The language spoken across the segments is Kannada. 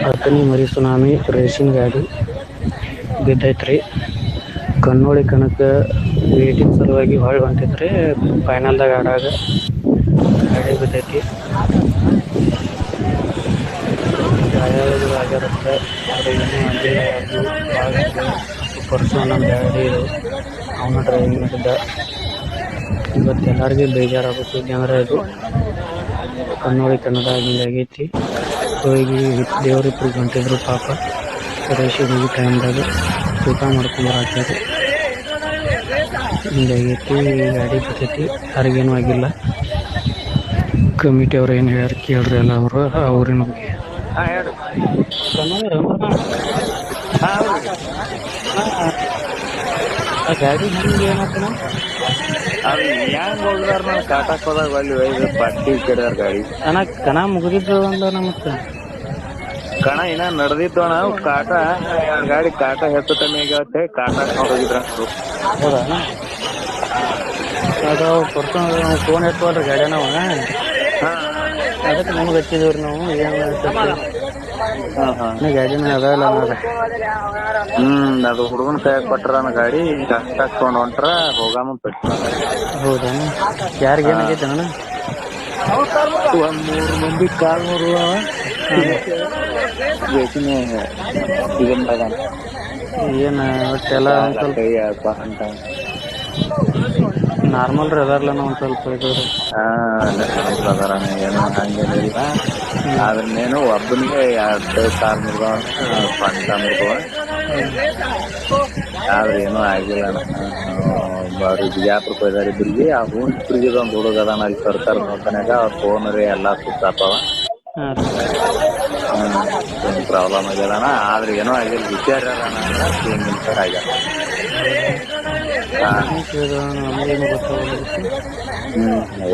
ಹತ್ತನೇ ಮರಿ ಸುನಾಮಿ ರೇಸಿಂಗ್ ಗಾಡಿ ಬಿದ್ದೈತ್ರಿ. ಕನ್ನೋಳಿ ಕನಕ ವೇಟಿಂಗ್ ಸಲುವಾಗಿ ಹೊಳ್ ಹೊಂಟಿದ್ರಿ. ಫೈನಲ್ದಾಗ ಆಡಾಗ ಗಾಡಿ ಬಿದ್ದೈತಿ. ಗಾಯಾಳುಗಳು ಆಗ್ಯಾರಂತ ಆದ್ರೆ ಏನೂ ಆಗಿಲ್ಲ ಯಾರಿಗೂ. ಪರ್ಸು ಅನ್ನೊಂದು ಗಾಡಿ ಅವನ ಡ್ರೈವಿಂಗ್ ಮಾಡಿದ್ದ. ಇವತ್ತು ಎಲ್ಲರಿಗೂ ಬೇಜಾರಾಗುತ್ತೆ. ಯಾಕಂದ್ರೆ ಇದು ಕನ್ನೋಳಿ ಕನ್ನಡ ಹಿಂಗಾಗೈತಿ. ಸೊ ಈಗ ದೇವ್ರಿಬ್ರು ಹೊಂಟಿದ್ರು ಪಾಪ. ರೇಷಿಗೆ ಹೋಗಿ ಟೈಮ್ದಾಗ ಊಟ ಮಾಡ್ಕೊಂಬರಾಕ್ಯಾರ. ಹಿಂಗಾಗೈತಿ, ಗಾಡಿ ಬಿದ್ದೈತಿ. ಯಾರಿಗೇನು ಆಗಿಲ್ಲ. ಕಮಿಟಿ ಅವ್ರು ಏನು ಹೇಳ್ಯಾರ ಕೇಳ್ರಿ ಎಲ್ಲ ಅವರು. ಅವ್ರೇನು ಗಾಡಿ ಹೆಂಗೆ ಏನತ್ತನ ಅದು ಹೆಂಗ್ ಹೋಗಿದಾರ ನಾವು ಕಾಟಾಕ್ ಹೋದಾಗ ಅಲ್ಲಿ ಒಯ್ದು ಪಟ್ಟಿ ಕೆಡ್ಯಾರ ಗಾಡಿ. ಕಣ ಮುಗಿದಿದ್ದು ಅಂದ ಮತ್ತೆ ಕಣ ಇನ್ನ ನಡೆದಿದ್ದೋಣ ಕಾಟ. ಗಾಡಿ ಕಾಟ ಹೆಚ್ಚು ಕಮ್ಮಿ ಆಗತ್ತೆ. ಕಾಟ ಹೋಗಿದ್ರ ಹೌದಾ? ಅದು ಫೋನ್ ಎತ್ತುವಲ್ರಿ ಗಾಡಿ ನಾವು ಅದಕ್ಕೆ ನಿಮ್ಗೆ ಹಚ್ಚಿದವ್ರಿ ನಾವು. ಏನು ಗಾಡಿನ ಅದಲ್ಲ ಅನ್ನೋದು. ಅದು ಹುಡುಗನ ಕೈ ಕೊಟ್ರ ಗಾಡಿ ಕಷ್ಟ ಹಾಕೊಂಡ್ ಹೊಂಟ್ರ ಹೋಗಾಮ ಪೆಟ್ಟು. ಹೌದಾ? ಯಾರಿಗೇನಾಗೈತೆ ಅಣ್ಣ? ಒಂದ್ 3 ಮಂದಿ ಕಾಲ್ ನೋಡುವ ಏನು ಒಟ್ಟೆಲ್ಲ ಒಂದು ಸ್ವಲ್ಪ ನಾರ್ಮಲ್ ರೀ ಅದಾರಲ್ಲ ಒಂದು ಸ್ವಲ್ಪ ಇದ್ರಿ. ಅದಾರ ಏನು ಹಂಗೇನಿಲ್ಲ. ಆದ್ರೇನು ಒಬ್ಬನಿಗೆ 2 ಕಾಲ್ ಮುರಿದವ, ಪಂಟ ಮುರಿದವ. ಆದ್ರೆ ಏನೂ ಆಗಿಲ್ಲ. ಬಿಜಾಪುರಕ್ಕೆ ಹೋಯ್ದಾರ ಇಬ್ಬರಿಗೆ. ಆ ಹೂನ್ಪುರಿಗೆ ಒಂದು ಹುಡುಗ ಅದಾನ ಅಲ್ಲಿ ಸರ್ಕಾರ ನೋಡ್ತಾನಾಗ. ಅವ್ರ ಫೋನ್ ರೀ ಎಲ್ಲಾ ಸುತ್ತಾಪವ. ಪ್ರಾಬ್ಲಮ್ ಆಗ್ಯದಾನ. ಆದ್ರೆ ಏನೋ ಆಗಿಲ್ಲ. ವಿಚಾರ ಆಗ್ಯಾರ.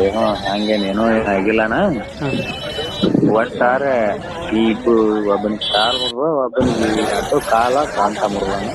ಏನೋ ಹಂಗೇನೇನೋ ಆಗಿಲ್ಲಣ್ಣ. ಒಟ್ಟಾರೆ ಈಗ ಒಬ್ಬನಿಗೆ ಕಾಲ್ ಮುರಿದ, ಒಬ್ಬನಿಗೆ ಕಾಲ ಕಾಂತ ಮುರಿದಾನ.